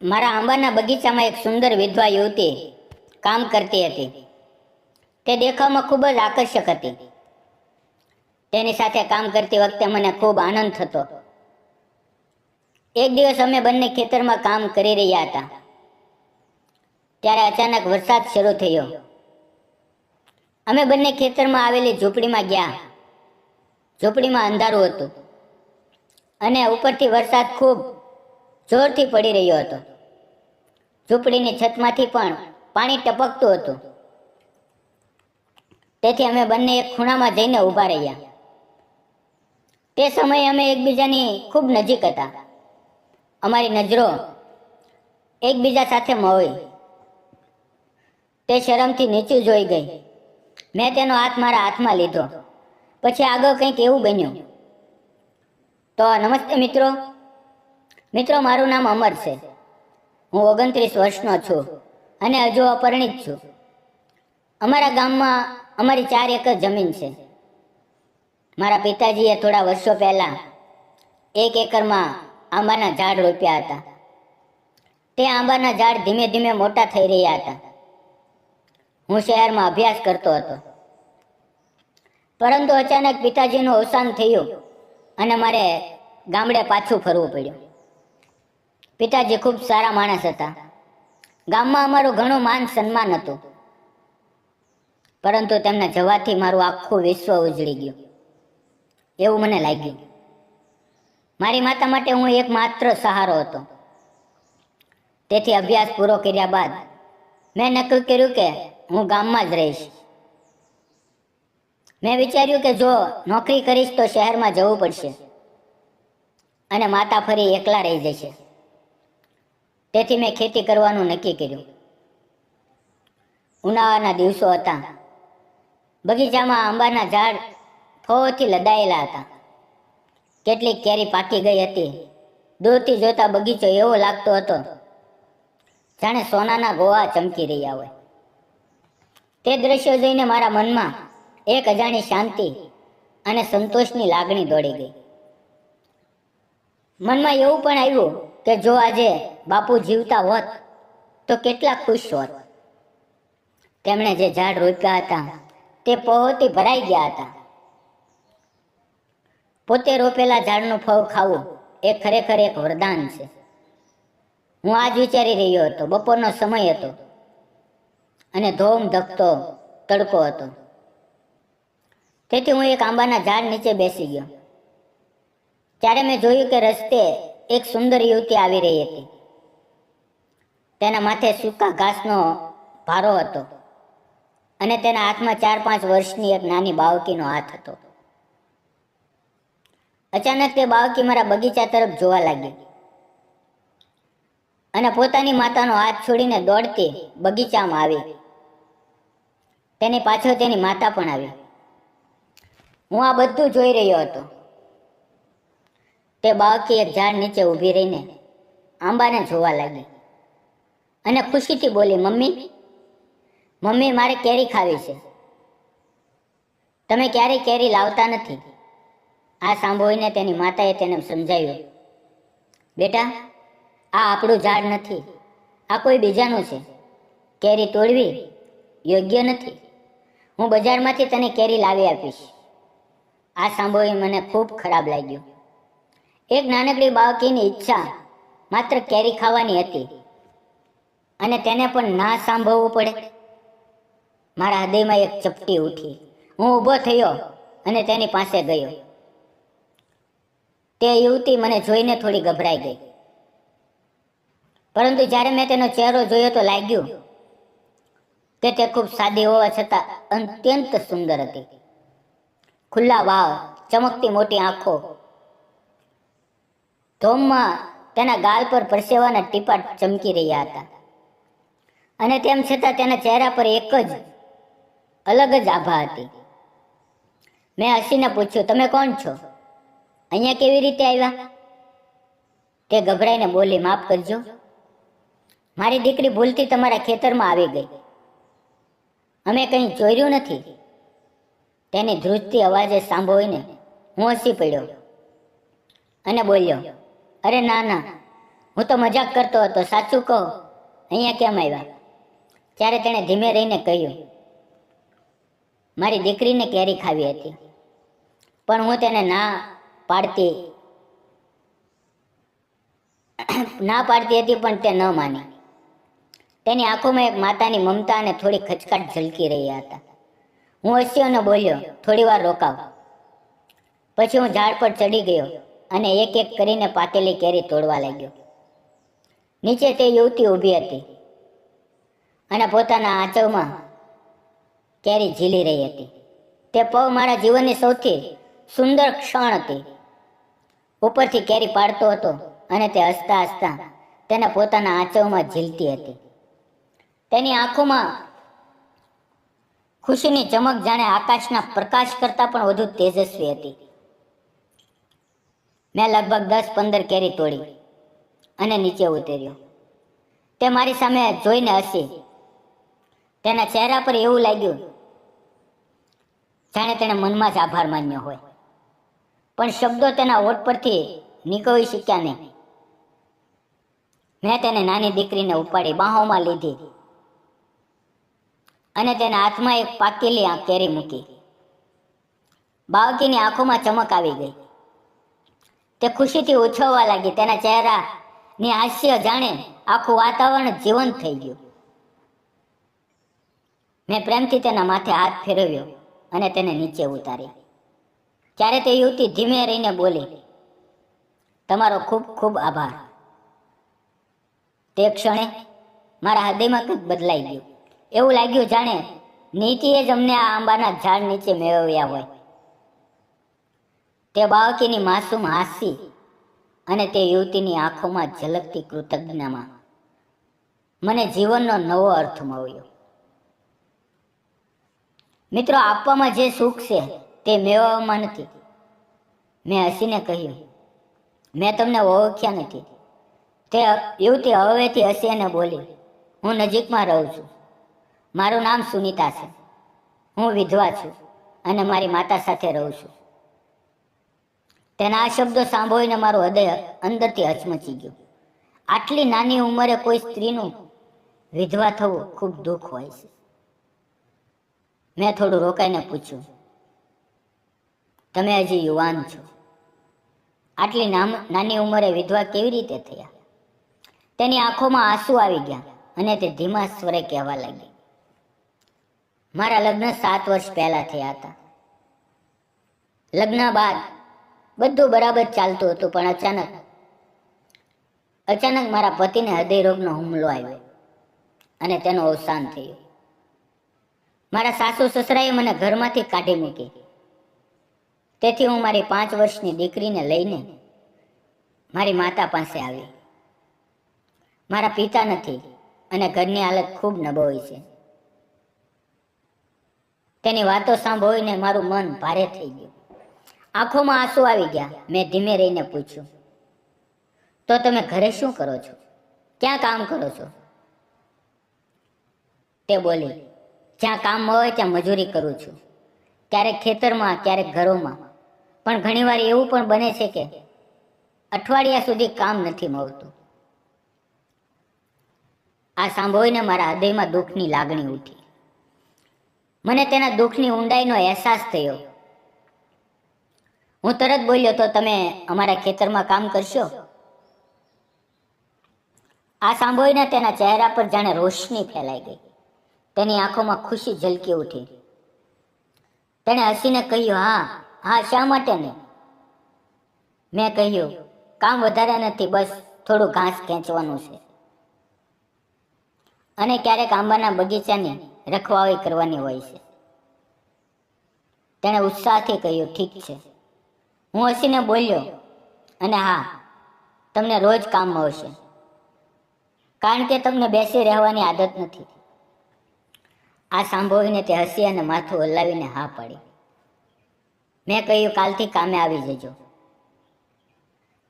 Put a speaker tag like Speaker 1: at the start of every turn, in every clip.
Speaker 1: મારા આંબાના બગીચામાં એક સુંદર વિધવા યુવતી કામ કરતી હતી. તે દેખાવમાં ખૂબ જ આકર્ષક હતી. તેની સાથે કામ કરતી વખતે મને ખૂબ આનંદ થતો. એક દિવસ અમે બંને ખેતરમાં કામ કરી રહ્યા હતા. ત્યારે અચાનક વરસાદ શરૂ થયો. અમે બંને ખેતરમાં આવેલી ઝૂંપડીમાં ગયા. ઝૂંપડીમાં અંધારું હતું અને ઉપરથી વરસાદ ખૂબ જોરથી પડી રહ્યો હતો. ઝૂંપડીની છતમાંથી પણ પાણી ટપકતું હતું. તેથી અમે બંને એક ખૂણામાં જઈને ઊભા રહ્યા. તે સમયે અમે એકબીજાની ખૂબ નજીક હતા. અમારી નજરો એકબીજા સાથે મોવી. તે શરમથી નીચું જોઈ ગઈ. મેં તેનો હાથ મારા હાથમાં લીધો. પછી આગળ કંઈક એવું બન્યું. તો નમસ્તે મિત્રો, મારું નામ અમર છે. હું 29 વર્ષનો છું અને હજુ અપરિણિત છું. અમારા ગામમાં અમારી 4 એકર જમીન છે. મારા પિતાજીએ થોડા વર્ષો પહેલા 1 એકરમાં આંબાના ઝાડ રોપ્યા હતા. તે આંબાના ઝાડ ધીમે ધીમે મોટા થઈ રહ્યા હતા. હું શહેરમાં અભ્યાસ કરતો હતો, પરંતુ અચાનક પિતાજીનું અવસાન થયું અને મારે ગામડે પાછું ફરવું પડ્યું. પિતાજી ખૂબ સારા માણસ હતા. ગામમાં અમારું ઘણું માન સન્માન હતું, પરંતુ તેમના જવાથી મારું આખું વિશ્વ ઉજળી ગયું એવું મને લાગ્યું. મારી માતા માટે હું એકમાત્ર સહારો હતો. તેથી અભ્યાસ પૂરો કર્યા બાદ મેં નક્કી કર્યું કે હું ગામમાં જ રહીશ. મેં વિચાર્યું કે જો નોકરી કરીશ તો શહેરમાં જવું પડશે અને માતા ફરી એકલા રહી જશે. તેથી મેં ખેતી કરવાનું નક્કી કર્યું. ઉનાળાના દિવસો હતા. બગીચામાં આંબાના ઝાડ ફળોથી લદાયેલા હતા. કેટલીક કેરી પાકી ગઈ હતી. દૂરથી જોતા બગીચો એવો લાગતો હતો જાણે સોનાના ગોવા ચમકી રહ્યા હોય. તે દ્રશ્યો જોઈને મારા મનમાં એક અજાણી શાંતિ અને સંતોષની લાગણી દોડી ગઈ. મનમાં એવું પણ આવ્યું કે જો આજે બાપુ જીવતા હોત તો કેટલા ખુશ હોત. તેમણે જે ઝાડ રોપ્યા હતા તે પહોંચી ભરાઈ ગયા હતા. પોતે રોપેલા ઝાડનું ફળ ખાવું એ ખરેખર એક વરદાન છે. હું આજ વિચારી રહ્યો હતો. બપોરનો સમય હતો અને ધોમ ધકતો તડકો હતો. તેથી હું એક આંબાના ઝાડ નીચે બેસી ગયો. ત્યારે મેં જોયું કે રસ્તે એક સુંદર યુવતી આવી રહી હતી. તેના માથે સૂકા ઘાસનો ભારો હતો અને તેના હાથમાં 4-5 વર્ષની એક નાની બાળકીનો હાથ હતો. અચાનક તે બાળકી મારા બગીચા તરફ જોવા લાગી અને પોતાની માતાનો હાથ છોડીને દોડતી બગીચામાં આવી. તેની પાછળ તેની માતા પણ આવી. હું આ બધું જોઈ રહ્યો હતો. તે બાળકી એક ઝાડ નીચે ઊભી રહીને આંબાને જોવા લાગી અને ખુશીથી બોલી, મમ્મી, મારે કેરી ખાવી છે. તમે ક્યારેય કેરી લાવતા નથી. આ સાંભળીને તેની માતાએ તેને સમજાવ્યું, બેટા, આ આપણું ઝાડ નથી, આ કોઈ બીજાનું છે. કેરી તોડવી યોગ્ય નથી. હું બજારમાંથી તને કેરી લાવી આપીશ. આ સાંભળીને મને ખૂબ ખરાબ લાગ્યું. એક નાનકડી બાળકીની ઈચ્છા માત્ર કેરી ખાવાની હતી અને તેને પણ ના સાંભળવું પડે. મારા હૃદયમાં એક ચપટી ઉઠી. હું ઊભો થયો અને તેની પાસે ગયો. તે યુવતી મને જોઈને થોડી ગભરાઈ ગઈ, પરંતુ જ્યારે મેં તેનો ચહેરો જોયો તો લાગ્યું કે તે ખૂબ સાદી હોવા છતાં અત્યંત સુંદર હતી. ખુલ્લા વાળ, ચમકતી મોટી આંખો, ધોમમાં તેના ગાલ પર પરસેવાના ટીપા ચમકી રહ્યા હતા અને તેમ છતાં તેના ચહેરા પર એક જ અલગ જ આભા હતી. મેં હસીને પૂછ્યું, તમે કોણ છો? અહીંયા કેવી રીતે આવ્યા? તે ગભરાઈને બોલી, માફ કરજો, મારી દીકરી ભૂલથી તમારા ખેતરમાં આવી ગઈ. અમે કંઈ ચોર્યું નથી. તેની ધ્રુજતી અવાજે સાંભળીને હું હસી પડ્યો અને બોલ્યો, અરે ના, હું તો મજાક કરતો હતો, સાચું કહો અહીંયા કેમ આવ્યા? ત્યારે તેણે ધીમે રહીને કહ્યું, મારી દીકરીને કેરી ખાવી હતી, પણ હું તેને ના પાડતી હતી, પણ તે ન માની. તેની આંખોમાં એક માતાની મમતા અને થોડી ખચકાટ ઝલકી રહ્યા હતા. હું હસ્યો અને બોલ્યો, થોડી વાર રોકાવ. પછી હું ઝાડ પર ચડી ગયો અને એક એક કરીને પાકેલી કેરી તોડવા લાગ્યો. નીચે તે યુવતી ઊભી હતી અને પોતાના આંચળમાં કેરી ઝીલી રહી હતી. તે પવ મારા જીવનની સૌથી સુંદર ક્ષણ હતી. ઉપરથી કેરી પાડતો હતો અને તે હસતા હસતા તેને પોતાના આંચળમાં ઝીલતી હતી. તેની આંખોમાં ખુશીની ચમક જાણે આકાશના પ્રકાશ કરતાં પણ વધુ તેજસ્વી હતી. મેં લગભગ 10-15 કેરી તોડી અને નીચે ઉતર્યો. તે મારી સામે જોઈને હસી. તેના ચહેરા પર એવું લાગ્યું જાણે તેણે મનમાં જ આભાર માન્યો હોય, પણ શબ્દો તેના હોઠ પરથી નીકળી શક્યા નહીં. મેં તેને નાની દીકરીને ઉપાડી બાહોમાં લીધી અને તેના હાથમાં એક પાકેલી કેરી મૂકી. બાળકીની આંખોમાં ચમક આવી ગઈ. તે ખુશીથી ઉછળવા લાગી. તેના ચહેરાની હાસ્ય જાણે આખું વાતાવરણ જીવંત થઈ ગયું. મેં પ્રેમથી તેના માથે હાથ ફેરવ્યો અને તેને નીચે ઉતારી. ત્યારે તે યુવતી ધીમે રહીને બોલી, તમારો ખૂબ ખૂબ આભાર. તે ક્ષણે મારા હૃદયમાં કંઈક બદલાઈ ગયું. એવું લાગ્યું જાણે નીતિએ જ અમને આ આંબાના ઝાડ નીચે મેળવ્યા હોય. તે બાળકીની માસૂમ હાસી અને તે યુવતીની આંખોમાં ઝલકતી કૃતજ્ઞતામાં મને જીવનનો નવો અર્થ મળ્યો. મિત્રો, આપવામાં જે સુખ છે તે મેળવવામાં નથી. મેં હસીને કહ્યું, મેં તમને ઓળખ્યા નથી. તે યુવતી હવેથી હસી અને બોલી, હું નજીકમાં રહું છું. મારું નામ સુનીતા છે. હું વિધવા છું અને મારી માતા સાથે રહું છું. તેના આ શબ્દો સાંભળીને મારું હૃદય અંદરથી હચમચી ગયું. આટલી નાની ઉંમરે કોઈ સ્ત્રીનું વિધવા થવું ખૂબ દુઃખ હોય છે. મેં થોડું રોકાઈને પૂછ્યું, તમે હજી યુવાન છો, આટલી નાની ઉંમરે વિધવા કેવી રીતે થયા? તેની આંખોમાં આંસુ આવી ગયા અને તે ધીમા સ્વરે કહેવા લાગી, મારા લગ્ન 7 વર્ષ પહેલા થયા હતા. લગ્ન બાદ બધું બરાબર ચાલતું હતું, પણ અચાનક મારા પતિને હૃદયરોગનો હુમલો આવ્યો અને તેનું અવસાન થયું. મારા સાસુ સસરાએ મને ઘરમાંથી કાઢી મૂકી. તેથી હું મારી 5 વર્ષની દીકરીને લઈને મારી માતા પાસે આવી. મારા પિતા નથી અને ઘરની હાલત ખૂબ નબળી છે. તેની વાતો સાંભળીને મારું મન ભારે થઈ ગયું. આંખોમાં આંસુ આવી ગયા. મેં ધીમે રહીને પૂછ્યું, તો તમે ઘરે શું કરો છો? ક્યાં કામ કરો છો? તે બોલી, જ્યાં કામ હોય ત્યાં મજૂરી કરું છું. ક્યારેક ખેતરમાં, ક્યારેક ઘરોમાં, પણ ઘણીવાર એવું પણ બને છે કે અઠવાડિયા સુધી કામ નથી મળતું. આ સાંભળીને મારા હૃદયમાં દુઃખની લાગણી ઉઠી. મને તેના દુઃખની ઊંડાઈનો અહેસાસ થયો. હું તરત બોલ્યો, તો તમે અમારા ખેતરમાં કામ કરશો? આ સાંભળીને તેના ચહેરા પર જાણે રોશની ફેલાઈ ગઈ. તેની આંખોમાં ખુશી ઝલકી ઉઠી. તેણે હસીને કહ્યું, હા, શા માટે નહીં? મેં કહ્યું, કામ વધારે નથી, બસ થોડું ઘાસ ખેંચવાનું છે અને ક્યારેક આંબાના બગીચાની રખવાળી કરવાની હોય છે. તેણે ઉત્સાહથી કહ્યું, ઠીક છે. હું હસીને બોલ્યો, અને હા, તમને રોજ કામ મળશે, કારણ કે તમને બેસી રહેવાની આદત નથી. આ સાંભળીને તે હસી અને માથું હલાવીને હા પાડી. મેં કહ્યું, કાલથી કામે આવી જજો.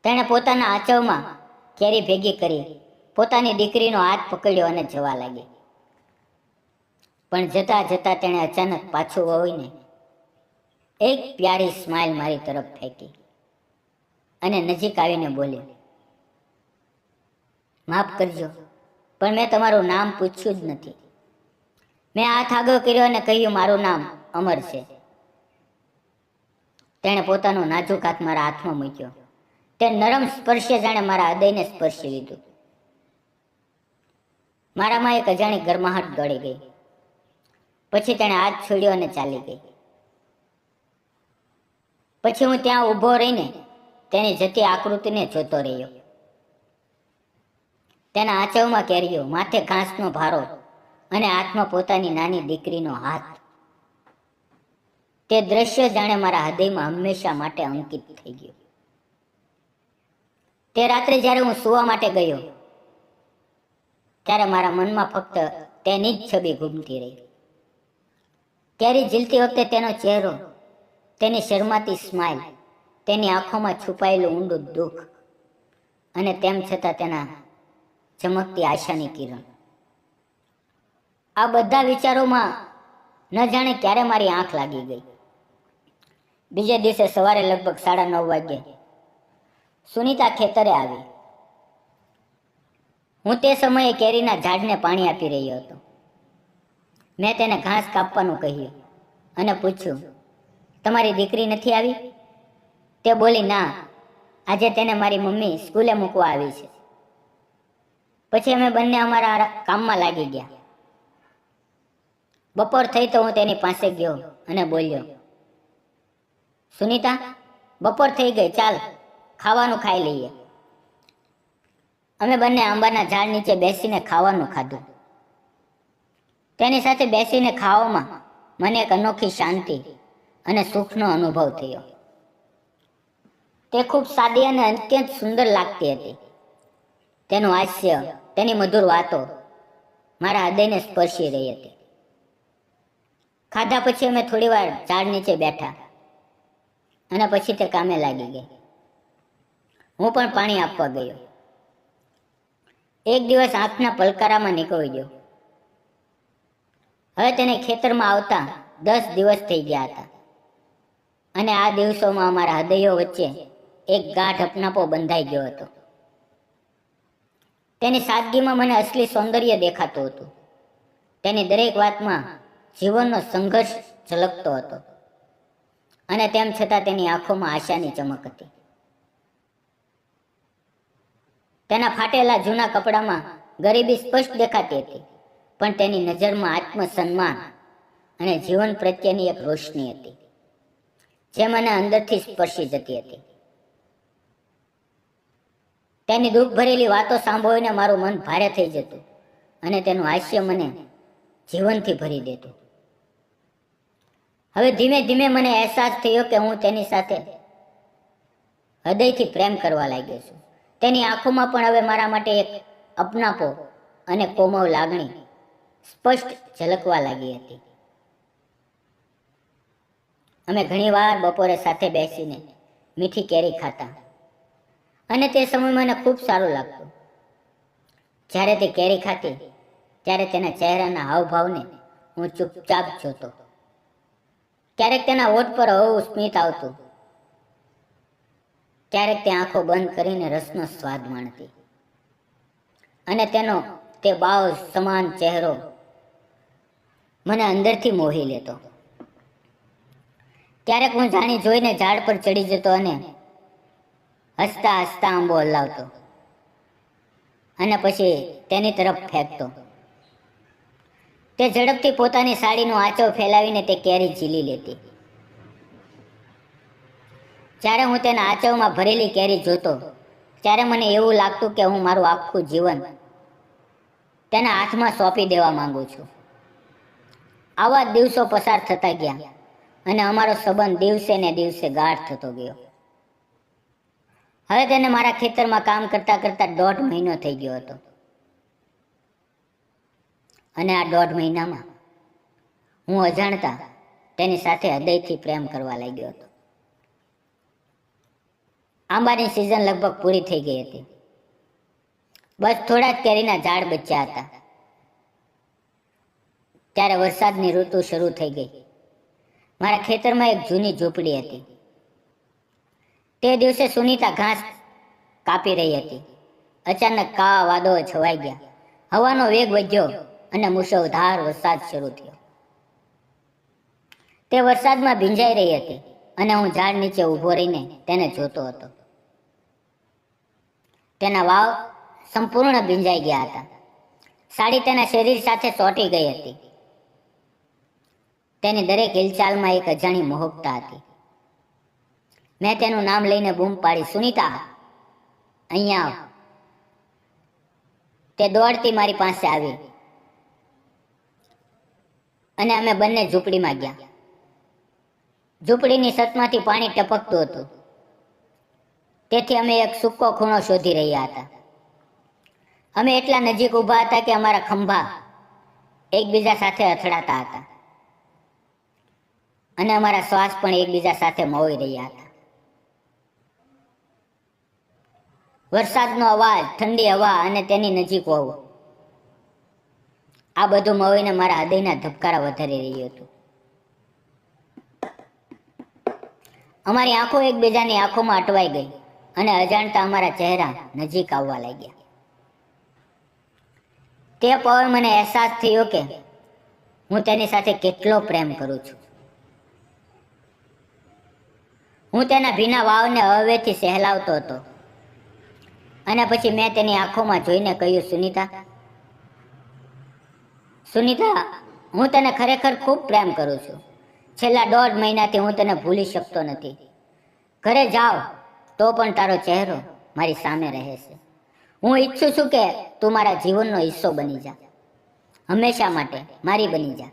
Speaker 1: તેણે પોતાના આંચળમાં કેરી ભેગી કરી પોતાની દીકરીનો હાથ પકડ્યો અને જવા લાગી. પણ જતા જતા તેણે અચાનક પાછું વળીને એક પ્યારી સ્માઇલ મારી તરફ ફેંકી અને નજીક આવીને બોલી, માફ કરજો, પણ મેં તમારું નામ પૂછ્યું જ નથી. મેં હાથ આગળ કર્યો અને કહ્યું, મારું નામ અમર છે. તેણે પોતાનો નાજુક હાથ મારા હાથમાં મૂક્યો. તે નરમ સ્પર્શે જાણે મારા હૃદયને સ્પર્શી લીધું. મારામાં એક અજાણી ગરમાહટ ગળી ગઈ. પછી તેણે હાથ છોડ્યો અને ચાલી ગઈ. પછી હું ત્યાં ઊભો રહીને તેની જતી આકૃતિને જોતો રહ્યો. તેના આંચવમાં કેરીઓ, માથે ઘાસનો ભારો અને હાથમાં પોતાની નાની દીકરીનો હાથ. તે દ્રશ્ય જાણે મારા હૃદયમાં હંમેશા માટે અંકિત થઈ ગયું. તે રાત્રે જ્યારે હું સૂવા માટે ગયો ત્યારે મારા મનમાં ફક્ત તેની જ છબી ઘૂમતી રહી. કેરી ઝીલતી વખતે તેનો ચહેરો, તેની શરમાતી સ્માઇલ, તેની આંખોમાં છુપાયેલું ઊંડું દુઃખ અને તેમ છતાં તેના ચમકતી આશાની કિરણ. આ બધા વિચારોમાં ન જાણે ક્યારે મારી આંખ લાગી ગઈ. બીજે દિવસે સવારે લગભગ 9:30 વાગ્યે સુનીતા ખેતરે આવી. હું તે સમયે કેરીના ઝાડને પાણી આપી રહ્યો હતો. મેં તેને ઘાસ કાપવાનું કહ્યું અને પૂછ્યું, તમારી દીકરી નથી આવી? તે બોલી, ના, આજે તેને મારી મમ્મી સ્કૂલે મૂકવા આવી છે. પછી અમે બંને અમારા કામમાં લાગી ગયા. બપોર થઈ તો હું તેની પાસે ગયો અને બોલ્યો, સુનીતા, બપોર થઈ ગઈ, ચાલ ખાવાનું ખાઈ લઈએ. અમે બંને આંબાના ઝાડ નીચે બેસીને ખાવાનું ખાધું. તેની સાથે બેસીને ખાવામાં મને એક અનોખી શાંતિ અને સુખનો અનુભવ થયો. તે ખૂબ સાદી અને અત્યંત સુંદર લાગતી હતી. તેનું હાસ્ય, તેની મધુર વાતો મારા હૃદયને સ્પર્શી રહી હતી. ખાધા પછી અમે થોડી વાર ઝાડ નીચે બેઠા અને પછી તે કામે લાગી ગઈ. હું પણ પાણી આપવા ગયો. એક દિવસ આંખના પલકારામાં નીકળી ગયો. હવે તેને ખેતરમાં આવતા 10 દિવસ થઈ ગયા હતા અને આ દિવસોમાં અમારા હૃદયો વચ્ચે એક ગાઢ અપનાપો બંધાઈ ગયો હતો. તેની સાદગીમાં મને અસલી સૌંદર્ય દેખાતું હતું. તેની દરેક વાતમાં જીવનનો સંઘર્ષ ઝલકતો હતો અને તેમ છતાં તેની આંખોમાં આશાની ચમક હતી. તેના ફાટેલા જૂના કપડામાં ગરીબી સ્પષ્ટ દેખાતી હતી, પણ તેની નજરમાં આત્મસન્માન અને જીવન પ્રત્યેની એક રોશની હતી જે મને અંદરથી સ્પર્શી જતી હતી. તેની દુઃખ ભરેલી વાતો સાંભળીને મારું મન ભારે થઈ જતું અને તેનું હાસ્ય મને જીવનથી ભરી દેતું. હવે ધીમે ધીમે મને અહેસાસ થયો કે હું તેની સાથે હૃદયથી પ્રેમ કરવા લાગ્યો છું. તેની આંખોમાં પણ હવે મારા માટે એક અપનાપો અને કોમળ લાગણી સ્પષ્ટ ઝલકવા લાગી હતી. અમે ઘણીવાર બપોરે સાથે બેસીને મીઠી કેરી ખાતા અને તે સમય મને ખૂબ સારું લાગતું. જ્યારે તે કેરી ખાતી ત્યારે તેના ચહેરાના હાવભાવને હું ચૂપચાપ જોતો. ક્યારેક તેના હોઠ પર હળવું સ્મિત આવતું, ક્યારેક તે આંખો બંધ કરીને રસનો સ્વાદ માણતી અને તેનો તે બાવ સમાન ચહેરો મને અંદરથી મોહી લેતો. ક્યારેક હું જાણી જોઈને ઝાડ પર ચડી જતો અને હસતા હસતા આંબો હલાવતો અને પછી તેની તરફ ફેંકતો. તે ઝડપથી પોતાની સાડીનો આંચો ફેલાવીને તે કેરી ઝીલી લેતી. જ્યારે હું તેના આંચવમાં ભરેલી કેરી જોતો ત્યારે મને એવું લાગતું કે હું મારું આખું જીવન તેના હાથમાં સોંપી દેવા માંગુ છું. આવા દિવસો પસાર થતા ગયા અને અમારો સંબંધ દિવસે ને દિવસે ગાઢ થતો ગયો. હવે તેને મારા ખેતરમાં કામ કરતા કરતા 1.5 મહિનો થઈ ગયો હતો અને આ 1.5 મહિનામાં હું અજાણતા તેની સાથે હૃદયથી પ્રેમ કરવા લાગ્યો હતો. આંબાની સિઝન લગભગ પૂરી થઈ ગઈ હતી. બસ થોડા જ કેરીના ઝાડ બચ્યા હતા ત્યારે વરસાદની ઋતુ શરૂ થઈ ગઈ. મારા ખેતરમાં એક જૂની ઝૂંપડી હતી. તે દિવસે સુનીતા ઘાસ કાપી રહી હતી અચાનક કાળા વાદળો છવાઈ ગયા, હવાનો વેગ વધ્યો અને મુશળધાર વરસાદ શરૂ થયો. તે વરસાદમાં ભીંજાઈ રહી હતી અને હું ઝાડ નીચે ઊભો રહીને તેને જોતો હતો. તેના વાળ સંપૂર્ણ ભીંજાઈ ગયા હતા. સાડી તેના શરીર સાથે ચોંટી ગઈ હતી. તેની દરેક હિલચાલમાં એક અજાણી મોહકતા હતી. મેં તેનું નામ લઈને બૂમ પાડી, સુનીતા, અહીંયા આવ. તે દોડતી મારી પાસે આવી અને અમે બંને ઝૂંપડીમાં ગયા. ઝૂંપડીની છતમાંથી પાણી ટપકતું હતું, તેથી અમે એક સૂકો ખૂણો શોધી રહ્યા હતા. અમે એટલા નજીક ઊભા હતા કે અમારા ખંભા એકબીજા સાથે અથડાતા હતા અને અમારા શ્વાસ પણ એકબીજા સાથે મોઈ રહ્યા હતા. વરસાદનો અવાજ, ઠંડી હવા અને તેની નજીક હોવું, આ બધું મોઈને મારા હૃદયના ધબકારા વધારી રહ્યું હતું. અમારી આંખો એકબીજાની આંખોમાં અટવાઈ ગઈ અને અજાણતા અમારા ચહેરા નજીક આવવા લાગ્યા. તે પળ મને અહેસાસ થયો કે હું તેની સાથે કેટલો પ્રેમ કરું છું. હું તેના ભીના વાવને હવેથી સહેલાવતો હતો અને પછી મેં તેની આંખોમાં જોઈને કહ્યું, સુનીતા, સુનીતા, હું તને ખરેખર ખૂબ પ્રેમ કરું છું. છેલ્લા 1.5 મહિનાથી હું તને ભૂલી શકતો નથી. ઘરે જાઓ તો પણ તારો ચહેરો મારી સામે રહે છે. હું ઈચ્છું છું કે તું મારા જીવનનો હિસ્સો બની જા, હંમેશા માટે મારી બની જા.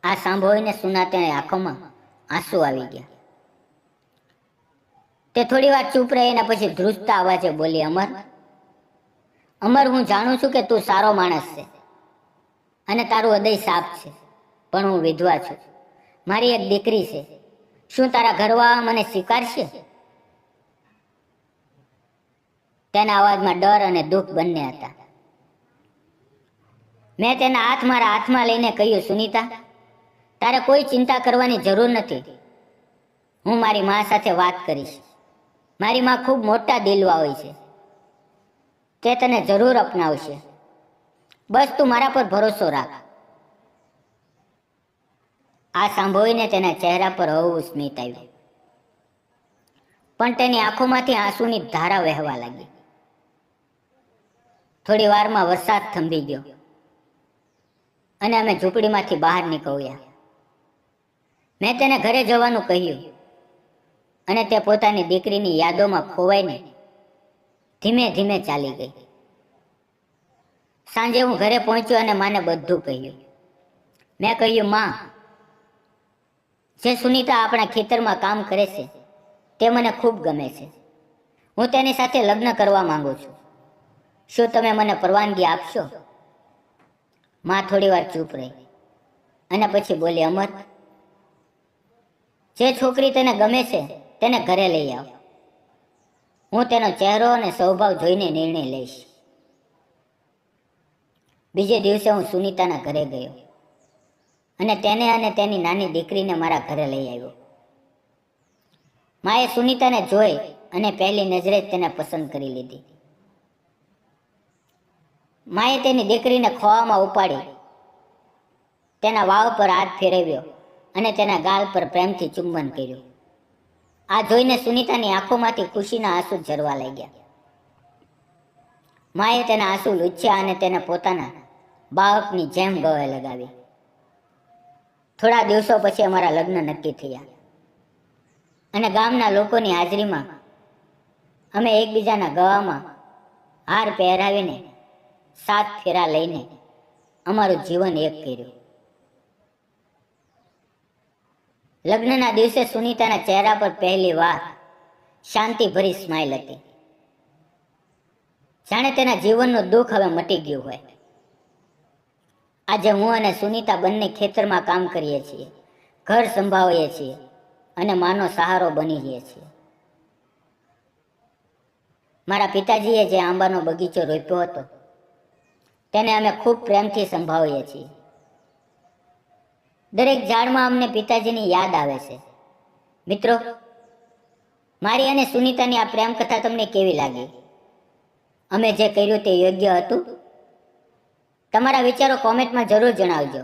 Speaker 1: આ સાંભળીને સુનાતાની આંખોમાં આંસુ આવી ગયા. તે થોડી વાર ચૂપ રહીને પછી ધ્રુજતા અવાજે બોલી, અમર, અમર, હું જાણું છું કે તું સારો માણસ છે અને તારું હૃદય સાફ છે, પણ હું વિધવા છું. મારી એક દીકરી છે. શું તારા ઘરવાળા મને સ્વીકારશે? તેના અવાજમાં ડર અને દુઃખ બંને હતા. મેં તેના હાથ મારા હાથમાં લઈને કહ્યું, સુનીતા, તારે કોઈ ચિંતા કરવાની જરૂર નથી. હું મારી મા સાથે વાત કરીશ. મારી મા ખૂબ મોટા દિલવાળી છે. તે તને જરૂર અપનાવશે. બસ તું મારા પર ભરોસો રાખ. આ સાંભળીને તેના ચહેરા પર હળવું સ્મિત આવ્યું, પણ તેની આંખોમાંથી આંસુની ધારા વહેવા લાગી. થોડી વારમાં વરસાદ થંભી ગયો અને અમે ઝૂંપડીમાંથી બહાર નીકળ્યા. મેં તેને ઘરે જવાનું કહ્યું અને તે પોતાની દીકરીની યાદોમાં ખોવાઈને ધીમે ધીમે ચાલી ગઈ. સાંજે હું ઘરે પહોંચ્યો અને માને બધું કહ્યું. મેં કહ્યું, માં, જે સુનીતા આપણા ખેતરમાં કામ કરે છે તે મને ખૂબ ગમે છે. હું તેની સાથે લગ્ન કરવા માંગુ છું. શું તમે મને પરવાનગી આપશો? માં થોડી વાર ચૂપ રહી અને પછી બોલી, અમર, જે છોકરી તને ગમે છે તેને ઘરે લઈ આવ. હું તેનો ચહેરો અને સ્વભાવ જોઈને નિર્ણય લઈશ. બીજે દિવસે હું સુનીતાના ઘરે ગયો અને તેને અને તેની નાની દીકરીને મારા ઘરે લઈ આવ્યો. માએ સુનીતાને જોઈ અને પહેલી નજરે જ તેને પસંદ કરી લીધી. માએ તેની દીકરીને ખોળામાં ઉપાડી, તેના વાળ પર હાથ ફેરવ્યો અને તેના ગાલ પર પ્રેમથી ચુંબન કર્યું. આ જોઈને સુનીતાની આંખોમાંથી ખુશીના આંસુ ઝરવા લાગ્યા. માએ તેના આંસુ લૂછ્યા અને તેને પોતાના બાળકની જેમ ગળે લગાવી. થોડા દિવસો પછી અમારા લગ્ન નક્કી થયા અને ગામના લોકોની હાજરીમાં અમે એકબીજાના ગળામાં હાર પહેરાવીને 7 ફેરા લઈને અમારું જીવન એક કર્યું. લગ્નના દિવસે સુનીતાના ચહેરા પર પહેલી વાર શાંતિભરી સ્માઇલ હતી, જાણે તેના જીવનનું દુઃખ હવે મટી ગયું હોય. આજે હું અને સુનીતા બંને ખેતરમાં કામ કરીએ છીએ, ઘર સંભાળીએ છીએ અને માનો સહારો બની રહીએ છીએ. મારા પિતાજીએ જે આંબાનો બગીચો રોપ્યો હતો તેને અમે ખૂબ પ્રેમથી સંભાળીએ છીએ. દરેક ઝાડમાં અમને પિતાજીની યાદ આવે છે. મિત્રો, મારી અને સુનીતાની આ પ્રેમ કથા તમને કેવી લાગી? અમે જે કર્યું તે યોગ્ય હતું? તમારા વિચારો કોમેન્ટમાં જરૂર જણાવજો.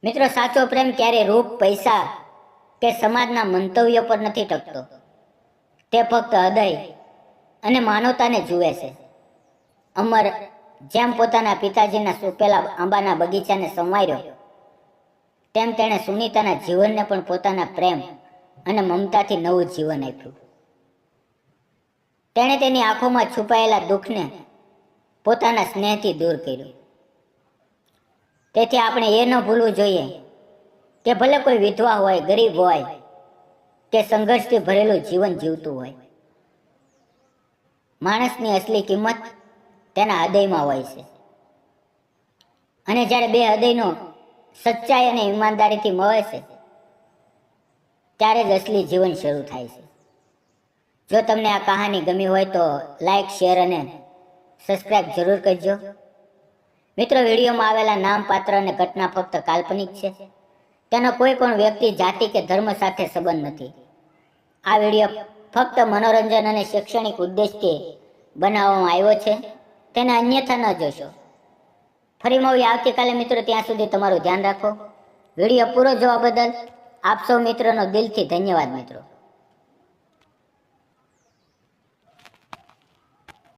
Speaker 1: મિત્રો, સાચો પ્રેમ ક્યારે રૂપ, પૈસા કે સમાજના મંતવ્યો પર નથી ટકતો. તે ફક્ત હૃદય અને માનવતાને જુએ છે. અમર જેમ પોતાના પિતાજીના સોંપેલા આંબાના બગીચાને સંવાર્યો, તેમ તેણે સુનીતાના જીવનને પણ પોતાના પ્રેમ અને મમતાથી નવું જીવન આપ્યું. તેણે તેની આંખોમાં છુપાયેલા દુઃખને પોતાના સ્નેહથી દૂર કર્યું. તેથી આપણે એ ન ભૂલવું જોઈએ કે ભલે કોઈ વિધવા હોય, ગરીબ હોય કે સંઘર્ષથી ભરેલું જીવન જીવતું હોય, માણસની અસલી કિંમત તેના હૃદયમાં હોય છે. અને જ્યારે બે હૃદયનો સચ્ચાઈ અને ઈમાનદારીથી મળે છે, ત્યારે જ અસલી જીવન શરૂ થાય છે. જો તમને આ કહાની ગમી હોય તો લાઈક, શેર અને સબસ્ક્રાઇબ જરૂર કરજો. મિત્રો, વિડીયોમાં આવેલા નામ, પાત્ર અને ઘટના ફક્ત કાલ્પનિક છે. તેનો કોઈ પણ વ્યક્તિ, જાતિ કે ધર્મ સાથે સંબંધ નથી. આ વિડીયો ફક્ત મનોરંજન અને શૈક્ષણિક ઉદ્દેશથી બનાવવામાં આવ્યો છે. તેને અન્યથા ન જોશો. ફરી મળીએ આવતીકાલે મિત્રો. ત્યાં સુધી તમારું ધ્યાન રાખો. વિડીયો પૂરો જોવા બદલ આપ સૌ મિત્રોનો દિલથી ધન્યવાદ મિત્રો.